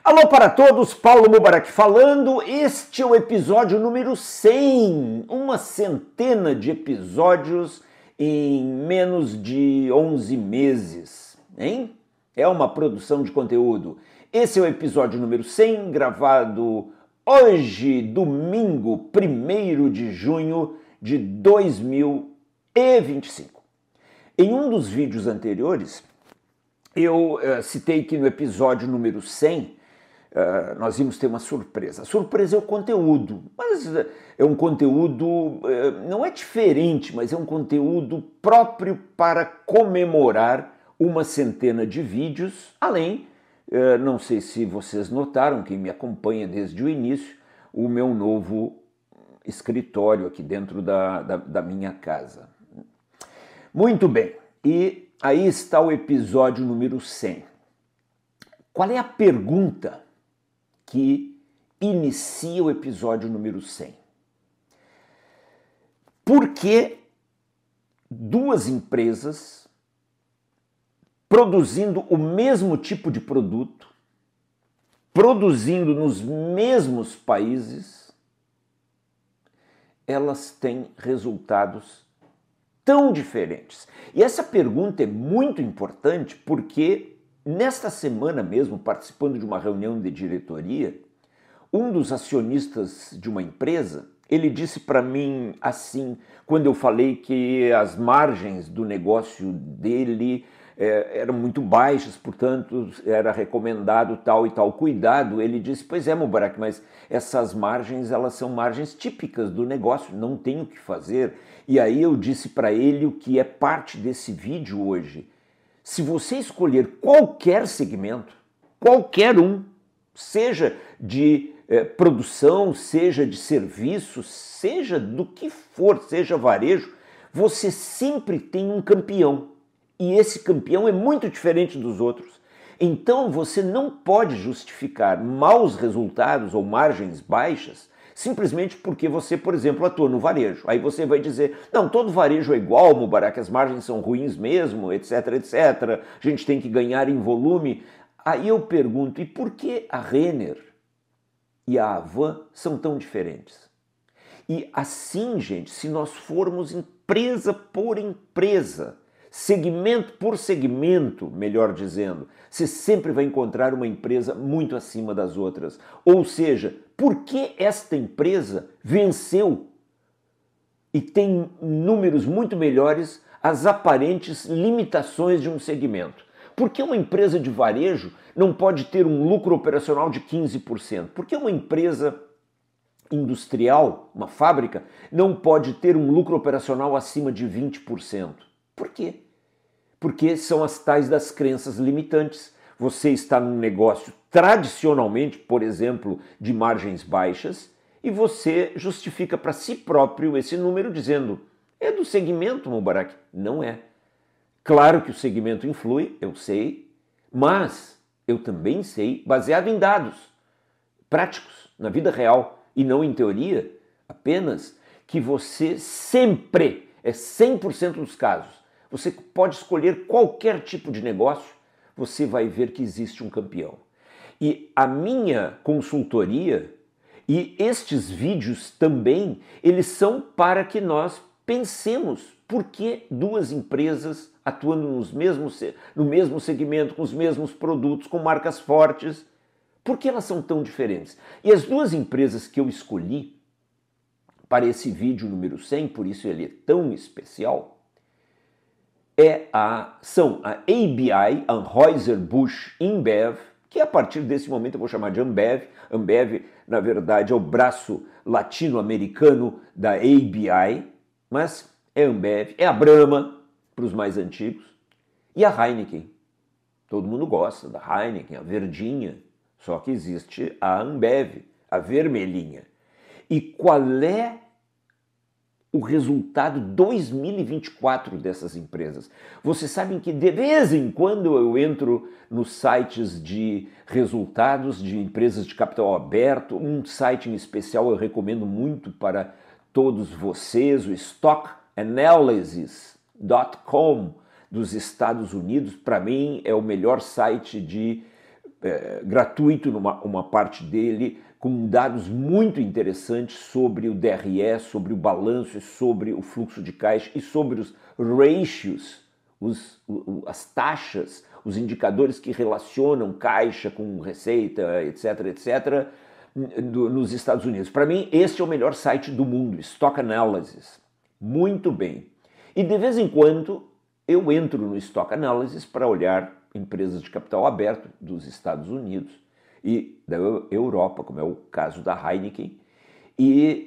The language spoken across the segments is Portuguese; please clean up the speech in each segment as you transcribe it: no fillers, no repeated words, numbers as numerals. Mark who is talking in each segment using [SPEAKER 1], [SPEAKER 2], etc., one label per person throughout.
[SPEAKER 1] Alô para todos, Paulo Mubarak falando. Este é o episódio número 100, uma centena de episódios em menos de 11 meses, hein? É uma produção de conteúdo. Esse é o episódio número 100, gravado hoje, domingo, 1º de junho de 2025. Em um dos vídeos anteriores, eu citei que no episódio número 100, nós íamos ter uma surpresa. A surpresa é o conteúdo, mas é um conteúdo, não é diferente, mas é um conteúdo próprio para comemorar uma centena de vídeos, além, não sei se vocês notaram, quem me acompanha desde o início, o meu novo escritório aqui dentro da minha casa. Muito bem, e aí está o episódio número 100. Qual é a pergunta que inicia o episódio número 100? Por que duas empresas produzindo o mesmo tipo de produto, produzindo nos mesmos países, elas têm resultados tão diferentes? E essa pergunta é muito importante porque nesta semana mesmo, participando de uma reunião de diretoria, um dos acionistas de uma empresa, ele disse para mim assim, quando eu falei que as margens do negócio dele eram muito baixas, portanto era recomendado tal e tal cuidado, ele disse, pois é, Mubarak, mas essas margens, elas são margens típicas do negócio, não tem o que fazer. E aí eu disse para ele o que é parte desse vídeo hoje. Se você escolher qualquer segmento, qualquer um, seja de produção, seja de serviço, seja do que for, seja varejo, você sempre tem um campeão. E esse campeão é muito diferente dos outros. Então você não pode justificar maus resultados ou margens baixas simplesmente porque você, por exemplo, atua no varejo. Aí você vai dizer, não, todo varejo é igual, Mubarak, as margens são ruins mesmo, etc, etc. A gente tem que ganhar em volume. Aí eu pergunto, e por que a Renner e a Havan são tão diferentes? E assim, gente, se nós formos empresa por empresa, segmento por segmento, melhor dizendo, você sempre vai encontrar uma empresa muito acima das outras. Ou seja, por que esta empresa venceu e tem números muito melhores às aparentes limitações de um segmento? Por que uma empresa de varejo não pode ter um lucro operacional de 15%? Por que uma empresa industrial, uma fábrica, não pode ter um lucro operacional acima de 20%? Por quê? Porque são as tais das crenças limitantes. Você está num negócio tradicionalmente, por exemplo, de margens baixas, e você justifica para si próprio esse número dizendo, é do segmento, Mubarak. Não é. Claro que o segmento influi, eu sei, mas eu também sei, baseado em dados práticos, na vida real, e não em teoria, apenas que você sempre, 100% dos casos, você pode escolher qualquer tipo de negócio, você vai ver que existe um campeão. E a minha consultoria e estes vídeos também, eles são para que nós pensemos por que duas empresas atuando no mesmo segmento, com os mesmos produtos, com marcas fortes, por que elas são tão diferentes? E as duas empresas que eu escolhi para esse vídeo número 100, por isso ele é tão especial, são a ABI, Anheuser-Busch InBev, que a partir desse momento eu vou chamar de Ambev. Ambev, na verdade, é o braço latino-americano da ABI, mas é Ambev, é a Brahma, para os mais antigos, e a Heineken. Todo mundo gosta da Heineken, a verdinha, só que existe a Ambev, a vermelhinha. E qual é o resultado 2024 dessas empresas? Vocês sabem que de vez em quando eu entro nos sites de resultados de empresas de capital aberto, um site em especial eu recomendo muito para todos vocês, o stockanalysis.com dos Estados Unidos. Para mim é o melhor site de gratuito, uma parte dele, com dados muito interessantes sobre o DRE, sobre o balanço, sobre o fluxo de caixa e sobre os ratios, as taxas, os indicadores que relacionam caixa com receita, etc, etc, nos Estados Unidos. Para mim, esse é o melhor site do mundo, Stock Analysis. Muito bem. E de vez em quando eu entro no Stock Analysis para olhar empresas de capital aberto dos Estados Unidos e da Europa, como é o caso da Heineken, e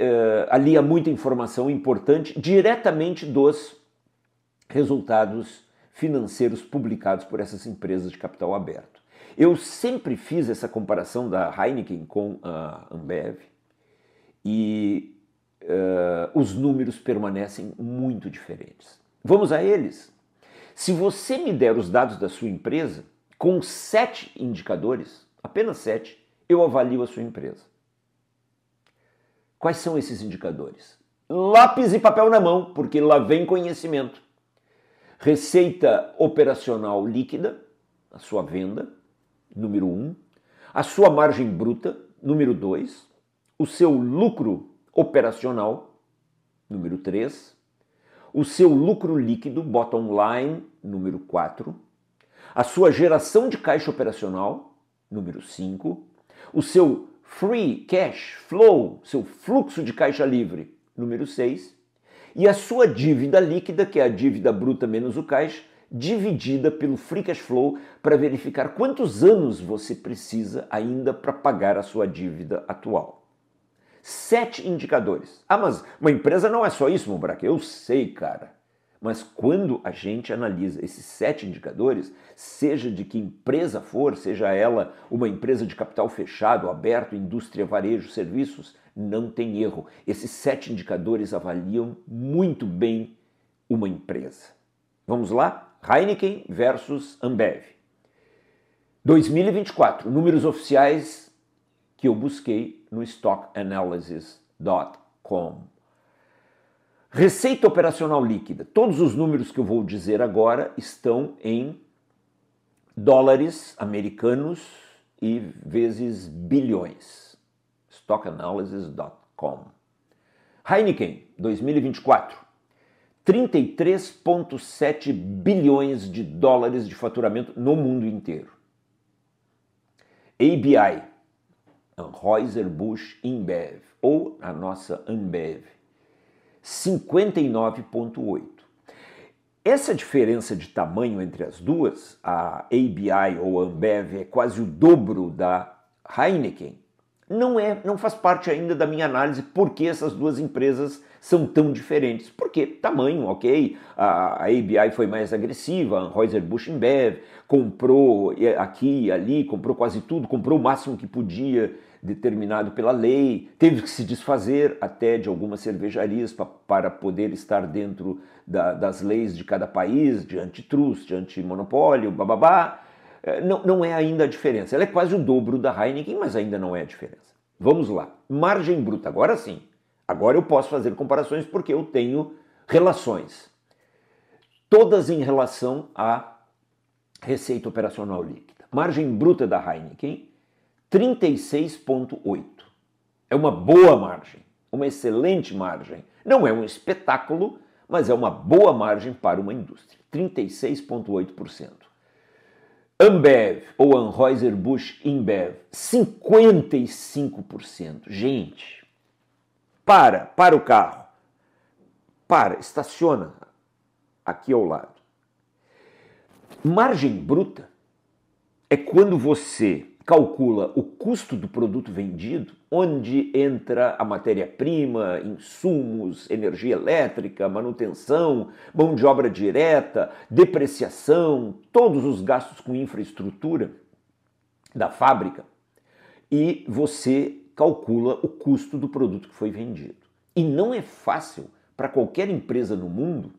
[SPEAKER 1] ali há muita informação importante diretamente dos resultados financeiros publicados por essas empresas de capital aberto. Eu sempre fiz essa comparação da Heineken com a Ambev e os números permanecem muito diferentes. Vamos a eles? Se você me der os dados da sua empresa, com 7 indicadores, apenas 7, eu avalio a sua empresa. Quais são esses indicadores? Lápis e papel na mão, porque lá vem conhecimento. Receita operacional líquida, a sua venda, número 1. A sua margem bruta, número 2. O seu lucro operacional, número 3. O seu lucro líquido, bottom line, número 4. A sua geração de caixa operacional, número 5. O seu free cash flow, seu fluxo de caixa livre, número 6. E a sua dívida líquida, que é a dívida bruta menos o caixa, dividida pelo free cash flow para verificar quantos anos você precisa ainda para pagar a sua dívida atual. 7 indicadores. Ah, mas uma empresa não é só isso, Mubarak. Eu sei, cara. Mas quando a gente analisa esses 7 indicadores, seja de que empresa for, seja ela uma empresa de capital fechado, aberto, indústria, varejo, serviços, não tem erro. Esses 7 indicadores avaliam muito bem uma empresa. Vamos lá? Heineken versus Ambev. 2024, números oficiais que eu busquei no stockanalysis.com. Receita operacional líquida. Todos os números que eu vou dizer agora estão em dólares americanos e vezes bilhões. stockanalysis.com. Heineken, 2024. 33,7 bilhões de dólares de faturamento no mundo inteiro. ABI, Anheuser-Busch InBev, ou a nossa Ambev, 59,8. Essa diferença de tamanho entre as duas, a ABI ou a Ambev é quase o dobro da Heineken, não faz parte ainda da minha análise por que essas duas empresas são tão diferentes. Porque tamanho, ok, a ABI foi mais agressiva, a Anheuser-Busch InBev comprou aqui e ali, comprou quase tudo, comprou o máximo que podia, determinado pela lei, teve que se desfazer até de algumas cervejarias para poder estar dentro das leis de cada país, de antitrust, de antimonopólio, bababá. Não é ainda a diferença. Ela é quase o dobro da Heineken, mas ainda não é a diferença. Vamos lá. Margem bruta. Agora sim. Agora eu posso fazer comparações porque eu tenho relações. Todas em relação à receita operacional líquida. Margem bruta da Heineken, 36,8. É uma boa margem. Uma excelente margem. Não é um espetáculo, mas é uma boa margem para uma indústria. 36,8%. Ambev ou Anheuser-Busch InBev, 55%. Gente, para o carro. Estaciona aqui ao lado. Margem bruta é quando você calcula o custo do produto vendido, onde entra a matéria-prima, insumos, energia elétrica, manutenção, mão de obra direta, depreciação, todos os gastos com infraestrutura da fábrica, e você calcula o custo do produto que foi vendido. E não é fácil para qualquer empresa no mundo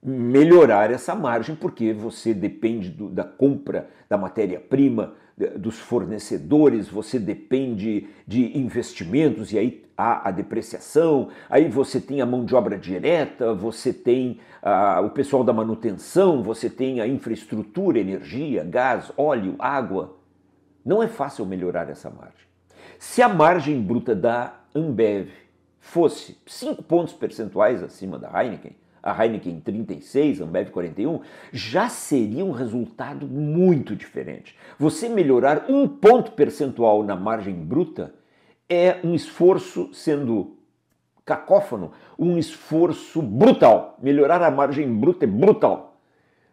[SPEAKER 1] melhorar essa margem, porque você depende da compra da matéria-prima, dos fornecedores, você depende de investimentos, e aí há a depreciação, aí você tem a mão de obra direta, você tem o pessoal da manutenção, você tem a infraestrutura, energia, gás, óleo, água. Não é fácil melhorar essa margem. Se a margem bruta da Ambev fosse 5 pontos percentuais acima da Heineken, a Heineken 36, a Ambev 41, já seria um resultado muito diferente. Você melhorar 1 ponto percentual na margem bruta é um esforço, sendo cacófono, um esforço brutal. Melhorar a margem bruta é brutal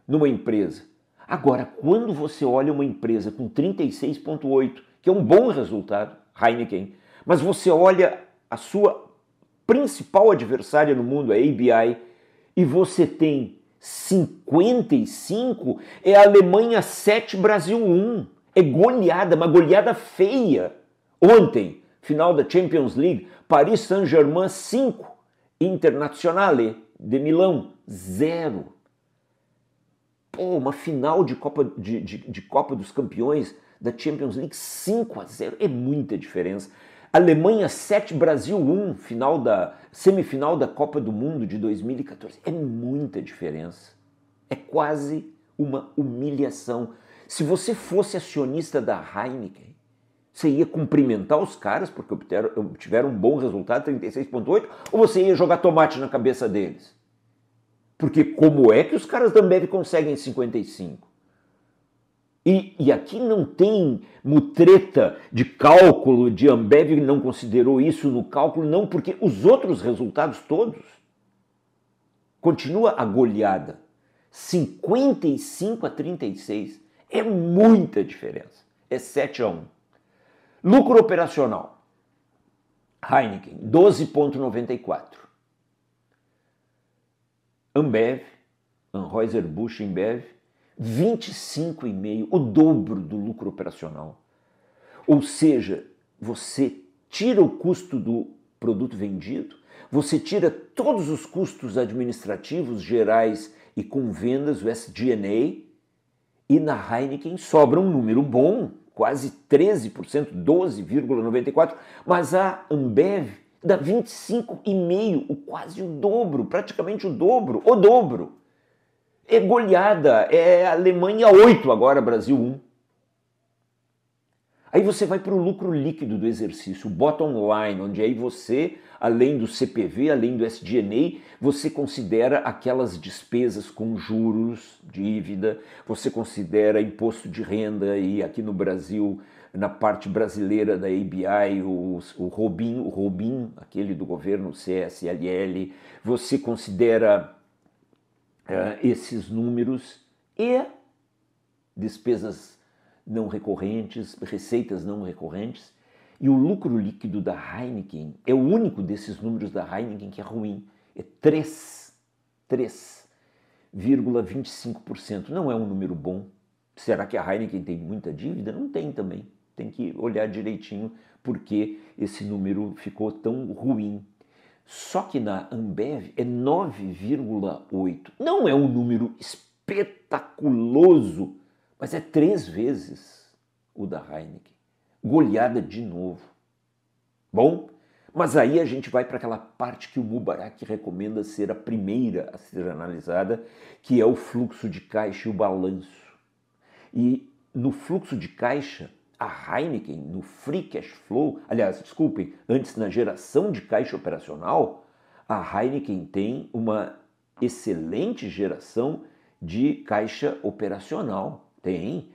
[SPEAKER 1] numa empresa. Agora, quando você olha uma empresa com 36,8, que é um bom resultado, Heineken, mas você olha a sua principal adversária no mundo, a ABI, e você tem 55, é a Alemanha 7, Brasil 1. É goleada, uma goleada feia. Ontem, final da Champions League, Paris Saint-Germain 5, Internazionale de Milão 0. Pô, uma final de Copa dos Campeões da Champions League 5-0, é muita diferença. Alemanha 7, Brasil 1, semifinal da Copa do Mundo de 2014. É muita diferença. É quase uma humilhação. Se você fosse acionista da Heineken, você ia cumprimentar os caras porque obtiveram um bom resultado, 36,8, ou você ia jogar tomate na cabeça deles? Porque como é que os caras da Ambev conseguem 55? E aqui não tem mutreta de cálculo, de Ambev não considerou isso no cálculo, não, porque os outros resultados todos continua a goleada. 55-36 é muita diferença. É 7-1. Lucro operacional. Heineken, 12,94. Ambev, Anheuser-Busch InBev, 25,5, o dobro do lucro operacional. Ou seja, você tira o custo do produto vendido, você tira todos os custos administrativos, gerais e com vendas, o SG&A, e na Heineken sobra um número bom, quase 13%, 12,94%, mas a Ambev dá 25,5%, quase o dobro, praticamente o dobro. É goleada, é Alemanha 8 agora, Brasil 1. Aí você vai para o lucro líquido do exercício, o bottom line, onde aí você, além do CPV, além do SG&A, você considera aquelas despesas com juros, dívida, você considera imposto de renda e aqui no Brasil, na parte brasileira da ABI, o Robin, aquele do governo CSLL, você considera esses números e despesas não recorrentes, receitas não recorrentes, e o lucro líquido da Heineken é o único desses números da Heineken que é ruim, é 3,25%. Não é um número bom. Será que a Heineken tem muita dívida? Não tem também. Tem que olhar direitinho porque esse número ficou tão ruim. Só que na Ambev é 9,8. Não é um número espetaculoso, mas é 3 vezes o da Heineken. Goleada de novo. Bom, mas aí a gente vai para aquela parte que o Mubarak recomenda ser a primeira a ser analisada, que é o fluxo de caixa e o balanço. E no fluxo de caixa, a Heineken, no free cash flow, aliás, desculpem, antes na geração de caixa operacional, a Heineken tem uma excelente geração de caixa operacional. Tem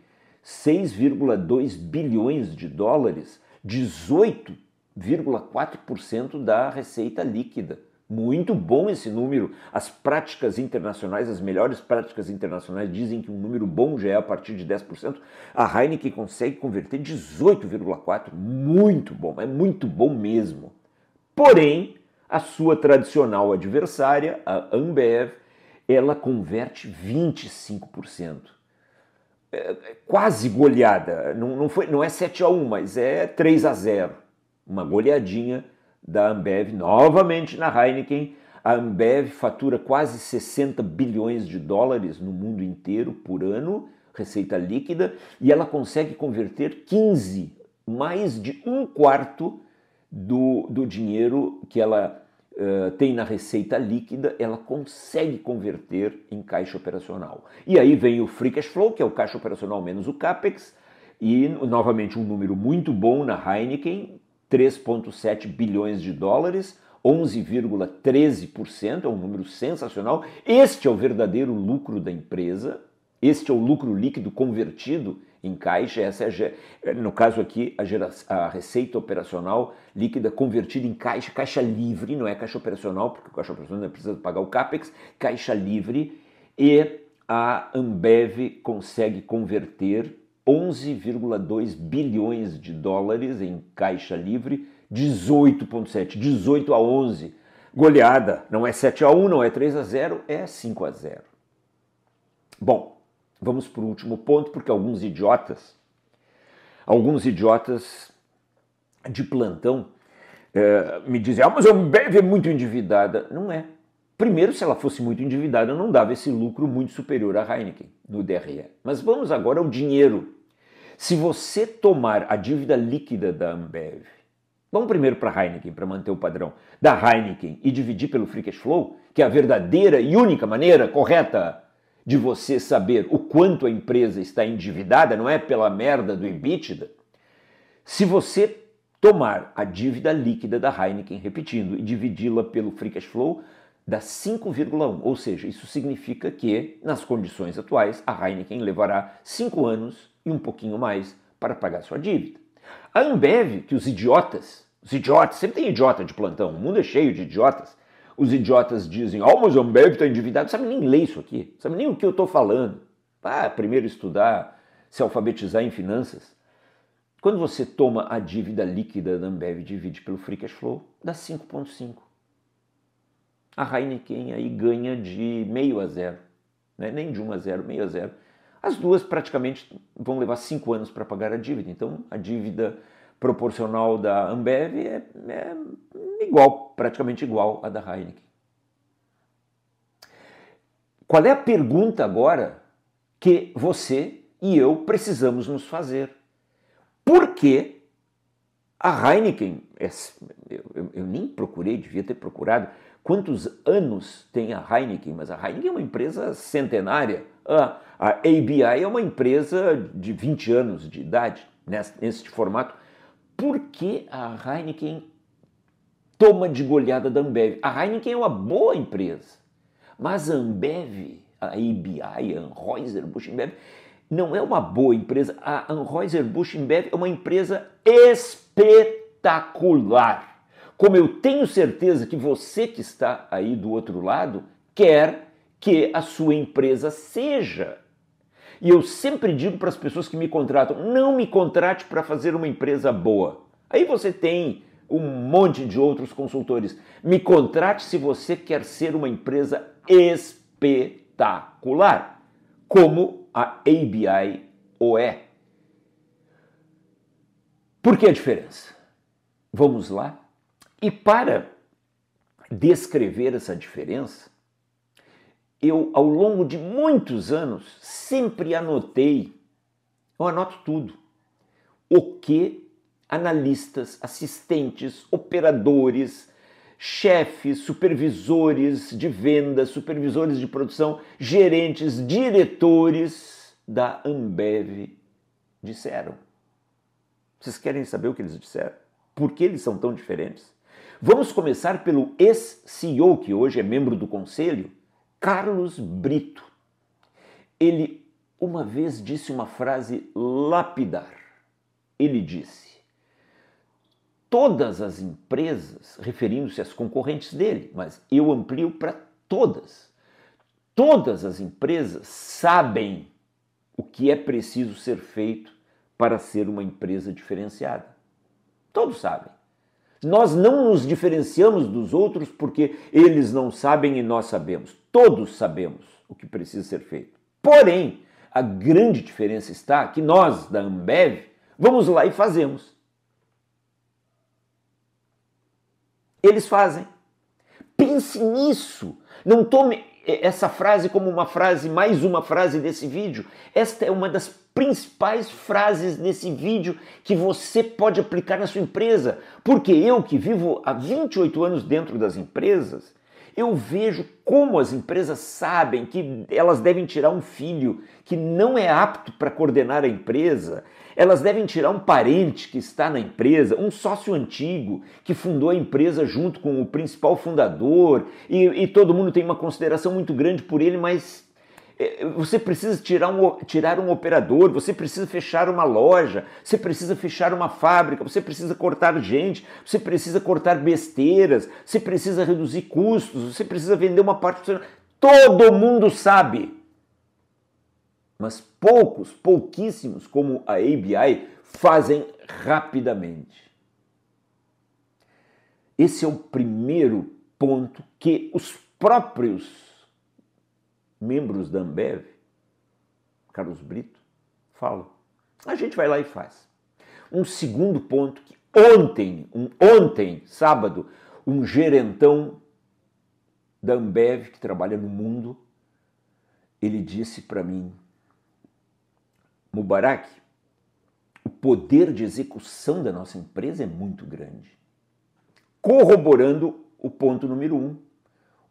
[SPEAKER 1] 6,2 bilhões de dólares, 18,4% da receita líquida. Muito bom esse número. As práticas internacionais, as melhores práticas internacionais dizem que um número bom já é a partir de 10%. A Heineken consegue converter 18,4%. Muito bom, é muito bom mesmo. Porém, a sua tradicional adversária, a Ambev, ela converte 25%. Quase goleada. Não é 7-1, mas é 3-0. Uma goleadinha da Ambev, novamente na Heineken. A Ambev fatura quase 60 bilhões de dólares no mundo inteiro por ano, receita líquida, e ela consegue converter 15, mais de 1/4 do dinheiro que ela tem na receita líquida, ela consegue converter em caixa operacional. E aí vem o free cash flow, que é o caixa operacional menos o capex, E, novamente, um número muito bom na Heineken, 3,7 bilhões de dólares, 11,13%, é um número sensacional. Este é o verdadeiro lucro da empresa, este é o lucro líquido convertido em caixa, essa é, no caso aqui, a receita operacional líquida convertida em caixa, caixa livre, não é caixa operacional, porque o caixa operacional não precisa pagar o CAPEX, caixa livre, e a Ambev consegue converter 11,2 bilhões de dólares em caixa livre, 18,7, 18 a 11. Goleada, não é 7-1, não é 3-0, é 5-0. Bom, vamos para o último ponto, porque alguns idiotas de plantão me dizem, mas a Ambev é muito endividada. Não é. Primeiro, se ela fosse muito endividada, não dava esse lucro muito superior à Heineken, no DRE. Mas vamos agora ao dinheiro. Se você tomar a dívida líquida da Ambev, vamos primeiro para a Heineken, para manter o padrão, da Heineken e dividir pelo Free Cash Flow, que é a verdadeira e única maneira correta de você saber o quanto a empresa está endividada, não é pela merda do EBITDA. Se você tomar a dívida líquida da Heineken, repetindo, e dividi-la pelo Free Cash Flow, dá 5,1, ou seja, isso significa que, nas condições atuais, a Heineken levará 5 anos e um pouquinho mais para pagar sua dívida. A Ambev, que os idiotas, sempre tem idiota de plantão, o mundo é cheio de idiotas, os idiotas dizem, mas a Ambev está endividada, não sabe nem ler isso aqui, não sabe nem o que eu estou falando. Primeiro estudar, se alfabetizar em finanças. Quando você toma a dívida líquida da Ambev e divide pelo Free Cash Flow, dá 5,5. A Heineken aí ganha de 0,5 a 0, né? Nem de 1-0, 0,5 a 0. As duas praticamente vão levar 5 anos para pagar a dívida. Então, a dívida proporcional da Ambev é igual, praticamente igual à da Heineken. Qual é a pergunta agora que você e eu precisamos nos fazer? Por que a Heineken, eu nem procurei, devia ter procurado, quantos anos tem a Heineken, mas a Heineken é uma empresa centenária. A ABI é uma empresa de 20 anos de idade, nesse formato. Por que a Heineken toma de goleada da Ambev? A Heineken é uma boa empresa, mas a Ambev, a ABI, a Anheuser-Busch InBev, não é uma boa empresa. A Anheuser-Busch InBev é uma empresa espetacular. Como eu tenho certeza que você que está aí do outro lado quer que a sua empresa seja. E eu sempre digo para as pessoas que me contratam, não me contrate para fazer uma empresa boa. Aí você tem um monte de outros consultores. Me contrate se você quer ser uma empresa espetacular, como a ABI o é. Por que a diferença? Vamos lá? E para descrever essa diferença, eu, ao longo de muitos anos, sempre anotei, eu anoto tudo, o que analistas, assistentes, operadores, chefes, supervisores de vendas, supervisores de produção, gerentes, diretores da Ambev disseram. Vocês querem saber o que eles disseram? Por que eles são tão diferentes? Vamos começar pelo ex-CEO, que hoje é membro do conselho, Carlos Brito. Ele uma vez disse uma frase lapidar. Ele disse: todas as empresas, referindo-se às concorrentes dele, mas eu amplio para todas. Todas as empresas sabem o que é preciso ser feito para ser uma empresa diferenciada. Todos sabem. Nós não nos diferenciamos dos outros porque eles não sabem e nós sabemos. Todos sabemos o que precisa ser feito. Porém, a grande diferença está que nós, da Ambev, vamos lá e fazemos. Eles fazem. Pense nisso. Não tome essa frase como uma frase, mais uma frase desse vídeo. Esta é uma das principais frases desse vídeo que você pode aplicar na sua empresa. Porque eu, que vivo há 28 anos dentro das empresas, Eu vejo como as empresas sabem que elas devem tirar um filho que não é apto para coordenar a empresa, elas devem tirar um parente que está na empresa, um sócio antigo que fundou a empresa junto com o principal fundador e todo mundo tem uma consideração muito grande por ele, mas você precisa tirar um operador, você precisa fechar uma loja, você precisa fechar uma fábrica, você precisa cortar gente, você precisa cortar besteiras, você precisa reduzir custos, você precisa vender uma parte... Todo mundo sabe. Mas pouquíssimos, como a ABI, fazem rapidamente. Esse é o primeiro ponto que os próprios membros da Ambev, Carlos Brito, falam. A gente vai lá e faz. Um segundo ponto que ontem, sábado, um gerentão da Ambev, que trabalha no mundo, ele disse para mim: Mubarak, o poder de execução da nossa empresa é muito grande. Corroborando o ponto número 1,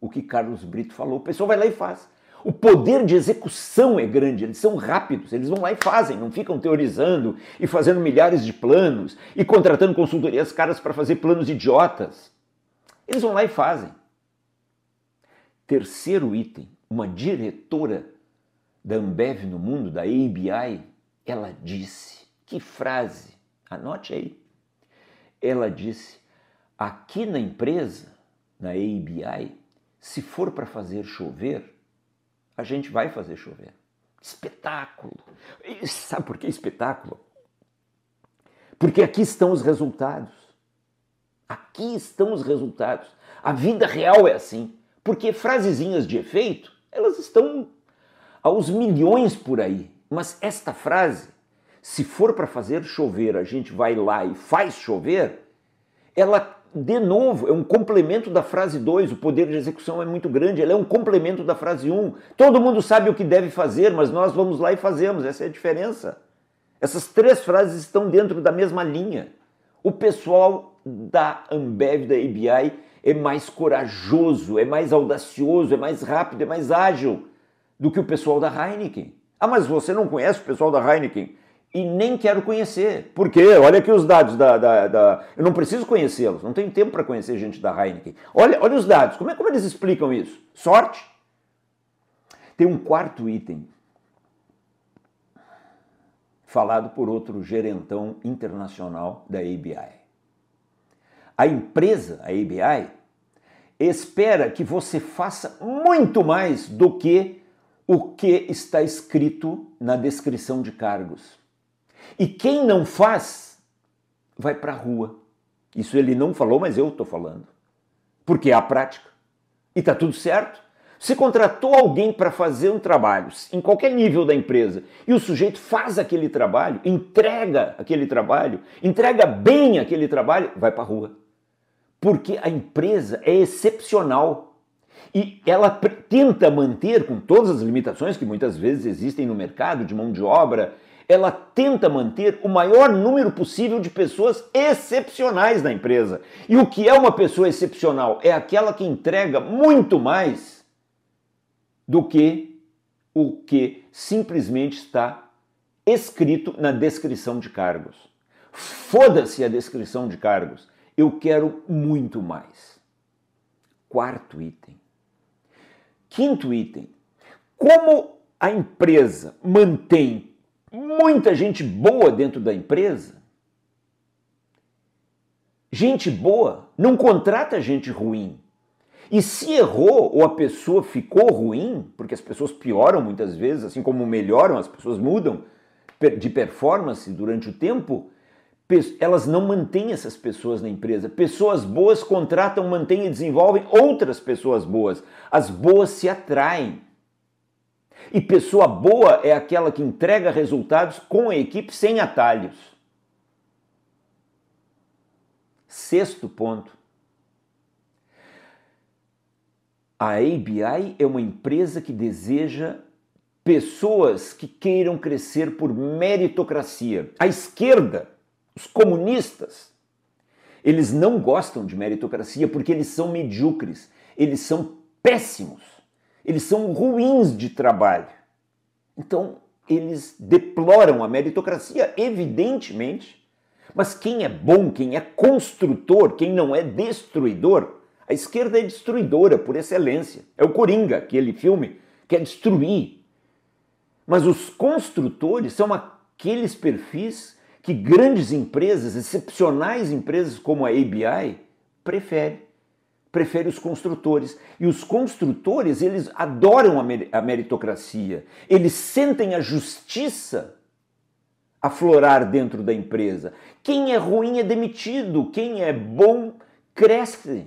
[SPEAKER 1] o que Carlos Brito falou. O pessoal vai lá e faz. O poder de execução é grande, eles são rápidos, eles vão lá e fazem, não ficam teorizando e fazendo milhares de planos e contratando consultorias caras para fazer planos idiotas. Eles vão lá e fazem. Terceiro item, uma diretora da Ambev no mundo, da ABI, ela disse, que frase, anote aí, ela disse: aqui na empresa, na ABI, se for para fazer chover, a gente vai fazer chover. Espetáculo! E sabe por que espetáculo? Porque aqui estão os resultados. Aqui estão os resultados. A vida real é assim. Porque frasezinhas de efeito, elas estão aos milhões por aí. Mas esta frase, se for para fazer chover, a gente vai lá e faz chover, ela, de novo, é um complemento da frase 2, o poder de execução é muito grande, ela é um complemento da frase 1. Todo mundo sabe o que deve fazer, mas nós vamos lá e fazemos, essa é a diferença. Essas três frases estão dentro da mesma linha. O pessoal da Ambev, da ABI, é mais corajoso, é mais audacioso, é mais rápido, é mais ágil do que o pessoal da Heineken. Ah, mas você não conhece o pessoal da Heineken? E nem quero conhecer. Por quê? Olha aqui os dados Eu não preciso conhecê-los, não tenho tempo para conhecer gente da Heineken. Olha os dados, como eles explicam isso? Sorte? Tem um quarto item, falado por outro gerentão internacional da ABI. A empresa, a ABI, espera que você faça muito mais do que o que está escrito na descrição de cargos. E quem não faz, vai para a rua. Isso ele não falou, mas eu estou falando. Porque é a prática. E está tudo certo. Você contratou alguém para fazer um trabalho, em qualquer nível da empresa, e o sujeito faz aquele trabalho, entrega aquele trabalho, entrega bem aquele trabalho, vai para a rua. Porque a empresa é excepcional. E ela tenta manter, com todas as limitações que muitas vezes existem no mercado de mão de obra, ela tenta manter o maior número possível de pessoas excepcionais na empresa. E o que é uma pessoa excepcional? É aquela que entrega muito mais do que o que simplesmente está escrito na descrição de cargos. Foda-se a descrição de cargos. Eu quero muito mais. Quarto item. Quinto item. Como a empresa mantém muita gente boa dentro da empresa, gente boa não contrata gente ruim. E se errou ou a pessoa ficou ruim, porque as pessoas pioram muitas vezes, assim como melhoram, as pessoas mudam de performance durante o tempo, elas não mantêm essas pessoas na empresa. Pessoas boas contratam, mantêm e desenvolvem outras pessoas boas. As boas se atraem. E pessoa boa é aquela que entrega resultados com a equipe sem atalhos. Sexto ponto. A ABI é uma empresa que deseja pessoas que queiram crescer por meritocracia. A esquerda, os comunistas, eles não gostam de meritocracia porque eles são medíocres. eles são péssimos, eles são ruins de trabalho. Então, eles deploram a meritocracia, evidentemente, mas quem é bom, quem é construtor, quem não é destruidor, a esquerda é destruidora por excelência. É o Coringa, aquele filme, que é destruir. Mas os construtores são aqueles perfis que grandes empresas, excepcionais empresas como a ABI, prefere os construtores. E os construtores, eles adoram a meritocracia. Eles sentem a justiça aflorar dentro da empresa. Quem é ruim é demitido. Quem é bom cresce.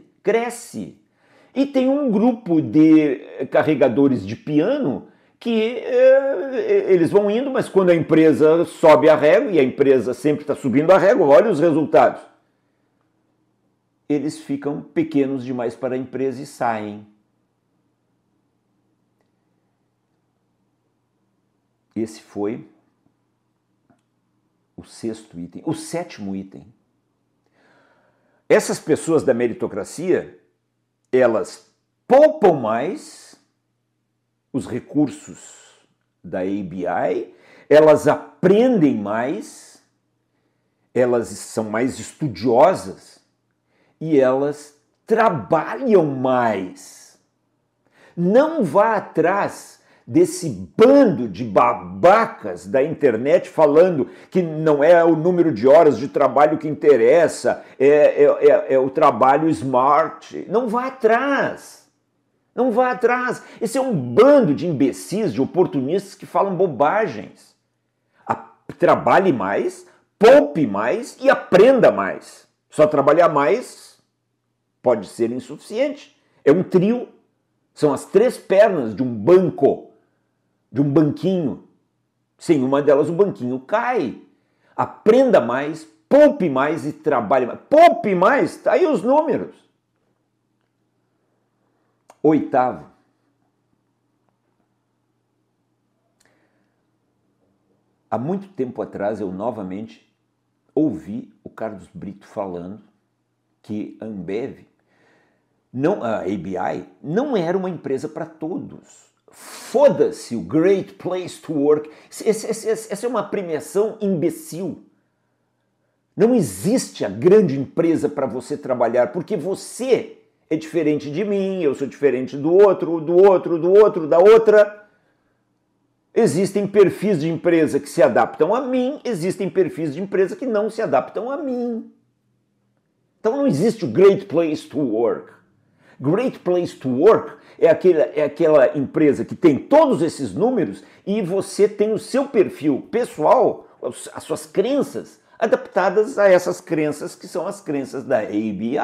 [SPEAKER 1] E tem um grupo de carregadores de piano que eles vão indo, mas quando a empresa sobe a régua, e a empresa sempre está subindo a régua, olha os resultados. Eles ficam pequenos demais para a empresa e saem. Esse foi o 6º item. O 7º item. Essas pessoas da meritocracia, elas poupam mais os recursos da ABI, elas aprendem mais, elas são mais estudiosas e elas trabalham mais. Não vá atrás desse bando de babacas da internet falando que não é o número de horas de trabalho que interessa, é o trabalho smart. Não vá atrás. Não vá atrás. Esse é um bando de imbecis, de oportunistas que falam bobagens. Trabalhe mais, poupe mais e aprenda mais. Só trabalhar mais pode ser insuficiente. É um trio. São as 3 pernas de um banco, de um banquinho. Sem uma delas o banquinho cai. Aprenda mais, poupe mais e trabalhe mais. Poupe mais, tá aí os números. 8º. Há muito tempo atrás eu novamente ouvi o Carlos Brito falando que a Ambev, a ABI, não era uma empresa para todos. Foda-se o Great Place to Work. Essa é uma premiação imbecil. Não existe a grande empresa para você trabalhar, porque você é diferente de mim, eu sou diferente do outro, da outra. Existem perfis de empresa que se adaptam a mim, existem perfis de empresa que não se adaptam a mim. Então não existe o Great Place to Work. Great Place to Work é aquela empresa que tem todos esses números e você tem o seu perfil pessoal, as suas crenças, adaptadas a essas crenças que são as crenças da ABI.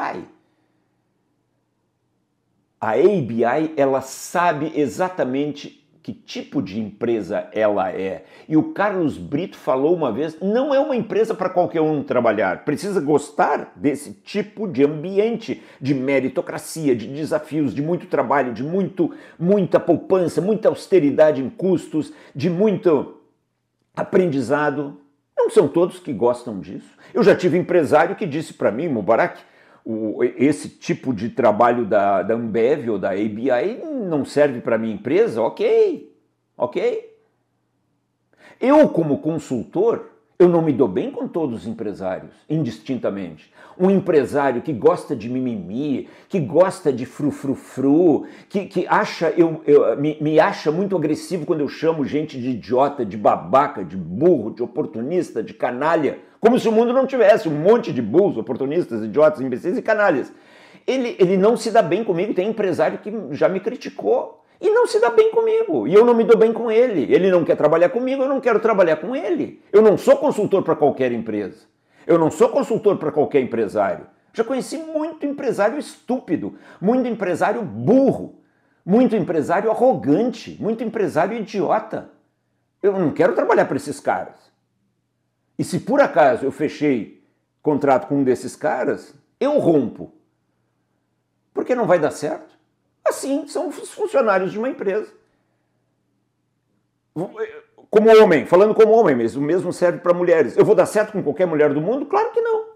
[SPEAKER 1] A ABI, ela sabe exatamente que tipo de empresa ela é. E o Carlos Brito falou uma vez, não é uma empresa para qualquer um trabalhar. Precisa gostar desse tipo de ambiente, de meritocracia, de desafios, de muito trabalho, de muita poupança, muita austeridade em custos, de muito aprendizado. Não são todos que gostam disso. Eu já tive empresário que disse para mim, Mubarak, esse tipo de trabalho da Ambev ou da ABI não serve para minha empresa, ok. Eu, como consultor, eu não me dou bem com todos os empresários, indistintamente. Um empresário que gosta de mimimi, que gosta de frufrufru, que acha, me acha muito agressivo quando eu chamo gente de idiota, de babaca, de burro, de oportunista, de canalha, como se o mundo não tivesse um monte de burros, oportunistas, idiotas, imbecis e canalhas. Ele não se dá bem comigo, tem empresário que já me criticou e não se dá bem comigo, e eu não me dou bem com ele. Ele não quer trabalhar comigo, eu não quero trabalhar com ele. Eu não sou consultor para qualquer empresa. Eu não sou consultor para qualquer empresário. Já conheci muito empresário estúpido, muito empresário burro, muito empresário arrogante, muito empresário idiota. Eu não quero trabalhar para esses caras. E se por acaso eu fechei contrato com um desses caras, eu rompo. Porque não vai dar certo. Assim são os funcionários de uma empresa. Como homem, falando como homem mesmo, o mesmo serve para mulheres. Eu vou dar certo com qualquer mulher do mundo? Claro que não.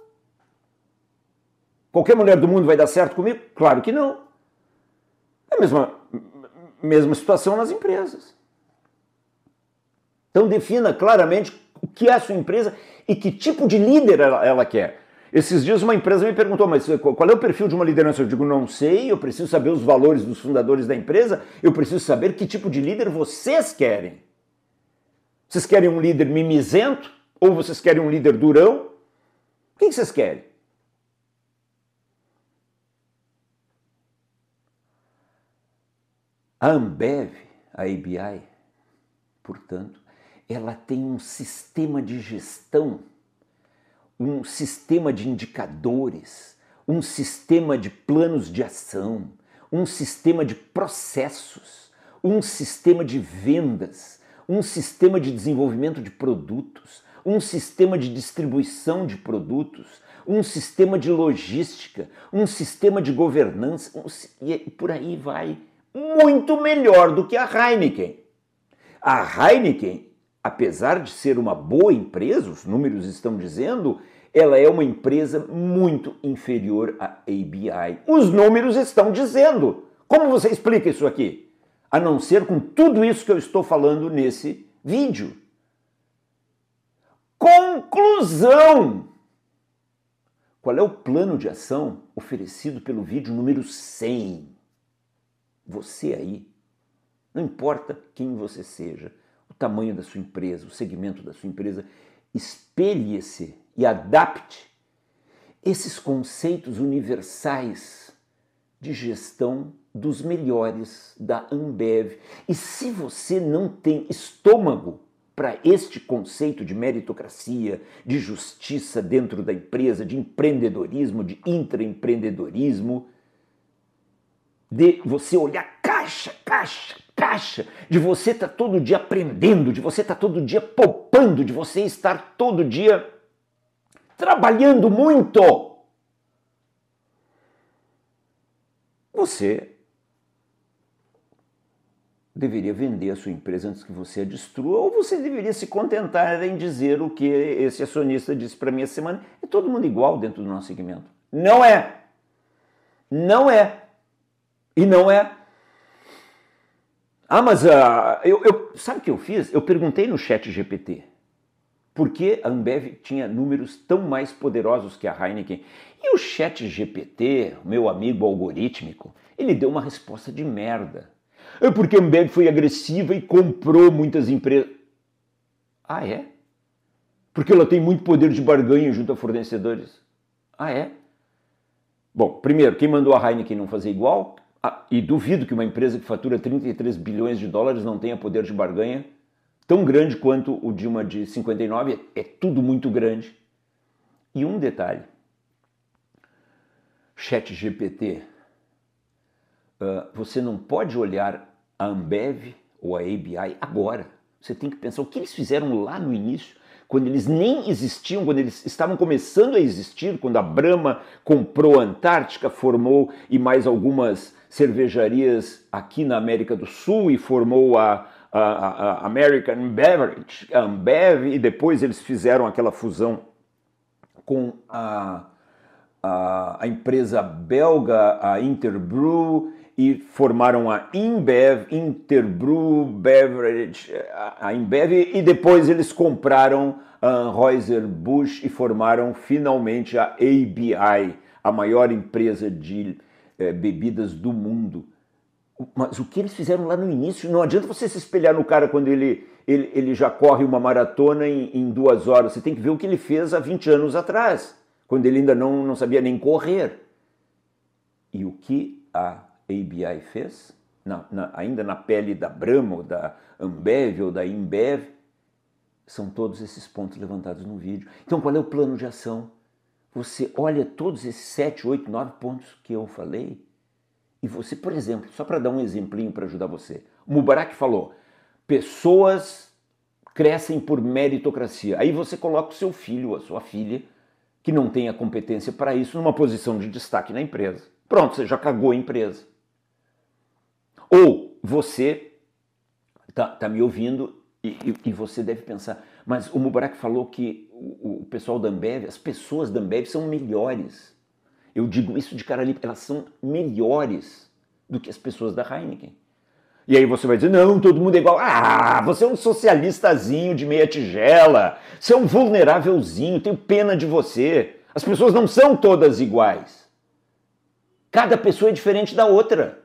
[SPEAKER 1] Qualquer mulher do mundo vai dar certo comigo? Claro que não. É a mesma situação nas empresas. Então defina claramente o que é a sua empresa e que tipo de líder ela quer. Esses dias uma empresa me perguntou, mas qual é o perfil de uma liderança? Eu digo, não sei, eu preciso saber os valores dos fundadores da empresa, eu preciso saber que tipo de líder vocês querem. Vocês querem um líder mimizento? Ou vocês querem um líder durão? O que vocês querem? A Ambev, a ABI, portanto, ela tem um sistema de gestão, um sistema de indicadores, um sistema de planos de ação, um sistema de processos, um sistema de vendas, um sistema de desenvolvimento de produtos, um sistema de distribuição de produtos, um sistema de logística, um sistema de governança, e por aí vai, muito melhor do que a Heineken. A Heineken, apesar de ser uma boa empresa, os números estão dizendo, ela é uma empresa muito inferior à ABI. Os números estão dizendo. Como você explica isso aqui? A não ser com tudo isso que eu estou falando nesse vídeo. Conclusão! Qual é o plano de ação oferecido pelo vídeo número 100? Você aí, não importa quem você seja, o tamanho da sua empresa, o segmento da sua empresa, espelhe-se e adapte esses conceitos universais de gestão dos melhores da Ambev. E se você não tem estômago para este conceito de meritocracia, de justiça dentro da empresa, de empreendedorismo, de intraempreendedorismo, de você olhar caixa, de você estar todo dia aprendendo, de você estar todo dia poupando, de você estar todo dia trabalhando muito. Você deveria vender a sua empresa antes que você a destrua, ou você deveria se contentar em dizer o que esse acionista disse para mim essa semana. É todo mundo igual dentro do nosso segmento. Não é. Não é. E não é. Ah, mas sabe o que eu fiz? Eu perguntei no ChatGPT por que a Ambev tinha números tão mais poderosos que a Heineken. E o ChatGPT, meu amigo algorítmico, ele deu uma resposta de merda. É porque a Ambev foi agressiva e comprou muitas empresas. Ah, é? Porque ela tem muito poder de barganha junto a fornecedores. Ah, é? Bom, primeiro, quem mandou a Heineken não fazer igual? E duvido que uma empresa que fatura 33 bilhões de dólares não tenha poder de barganha tão grande quanto o de uma de 59. É tudo muito grande. E um detalhe. ChatGPT, você não pode olhar a Ambev ou a ABI agora. Você tem que pensar o que eles fizeram lá no início, quando eles nem existiam, quando eles estavam começando a existir, quando a Brahma comprou a Antártica, formou e mais algumas cervejarias aqui na América do Sul e formou a American Beverage, a Ambev, e depois eles fizeram aquela fusão com a empresa belga, a Interbrew, e formaram a InBev, Interbrew Beverage, a InBev, e depois eles compraram a Anheuser-Busch e formaram finalmente a ABI, a maior empresa de bebidas do mundo. Mas o que eles fizeram lá no início, não adianta você se espelhar no cara quando ele já corre uma maratona em 2 horas, você tem que ver o que ele fez há 20 anos atrás, quando ele ainda não sabia nem correr. E o que a ABI fez, ainda na pele da Brahma, ou da Ambev, ou da InBev, são todos esses pontos levantados no vídeo. Então qual é o plano de ação? Você olha todos esses 7, 8, 9 pontos que eu falei, e você, por exemplo, só para dar um exemplinho para ajudar você, o Mubarak falou, pessoas crescem por meritocracia. Aí você coloca o seu filho ou a sua filha, que não tem a competência para isso, numa posição de destaque na empresa. Pronto, você já cagou a empresa. Ou você tá me ouvindo e você deve pensar, mas o Mubarak falou que o pessoal da Ambev, as pessoas da Ambev são melhores. Eu digo isso de cara limpa, elas são melhores do que as pessoas da Heineken. E aí você vai dizer, não, todo mundo é igual. Ah, você é um socialistazinho de meia tigela, você é um vulnerávelzinho, tenho pena de você. As pessoas não são todas iguais. Cada pessoa é diferente da outra.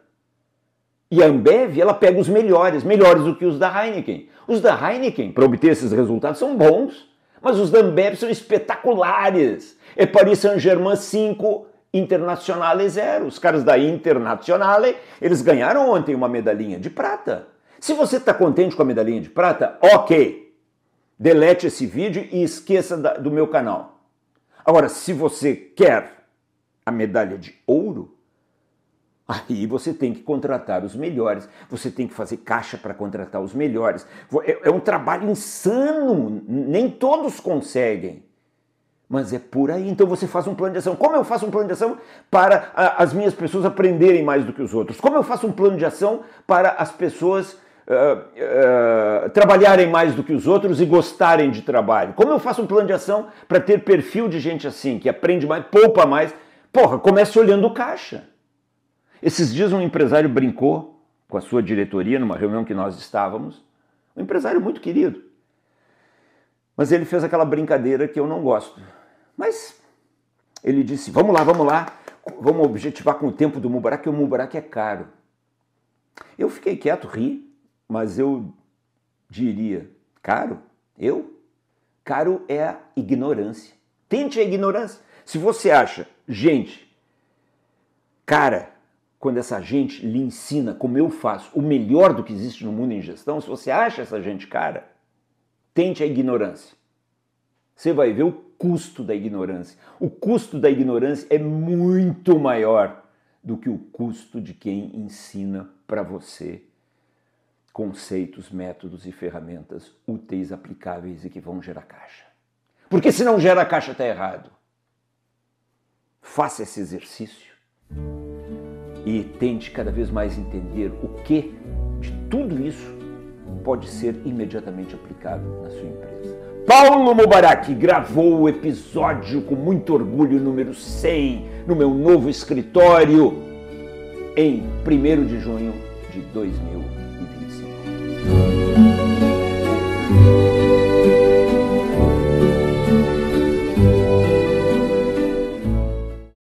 [SPEAKER 1] E a Ambev, ela pega os melhores do que os da Heineken. Os da Heineken, para obter esses resultados, são bons, mas os da Ambev são espetaculares. É Paris Saint-Germain 5, Internazionale 0. Os caras da Internazionale, eles ganharam ontem uma medalhinha de prata. Se você está contente com a medalhinha de prata, ok. Delete esse vídeo e esqueça do meu canal. Agora, se você quer a medalha de ouro, aí você tem que contratar os melhores, você tem que fazer caixa para contratar os melhores. É um trabalho insano, nem todos conseguem. Mas é por aí, então você faz um plano de ação. Como eu faço um plano de ação para as minhas pessoas aprenderem mais do que os outros? Como eu faço um plano de ação para as pessoas trabalharem mais do que os outros e gostarem de trabalho? Como eu faço um plano de ação para ter perfil de gente assim, que aprende mais, poupa mais? Porra, comece olhando o caixa. Esses dias um empresário brincou com a sua diretoria numa reunião que nós estávamos, um empresário muito querido. Mas ele fez aquela brincadeira que eu não gosto. Mas ele disse, vamos lá, vamos objetivar com o tempo do Mubarak, que o Mubarak é caro. Eu fiquei quieto, ri, mas eu diria, caro? Caro é a ignorância. Tente a ignorância. Se você acha gente cara, quando essa gente lhe ensina como eu faço o melhor do que existe no mundo em gestão, se você acha essa gente cara, tente a ignorância. Você vai ver o custo da ignorância. O custo da ignorância é muito maior do que o custo de quem ensina para você conceitos, métodos e ferramentas úteis, aplicáveis e que vão gerar caixa. Porque se não gera caixa, está errado. Faça esse exercício e tente cada vez mais entender o que de tudo isso pode ser imediatamente aplicável na sua empresa. Paulo Mubarak gravou o episódio com muito orgulho número 100 no meu novo escritório em 1º de junho de 2025.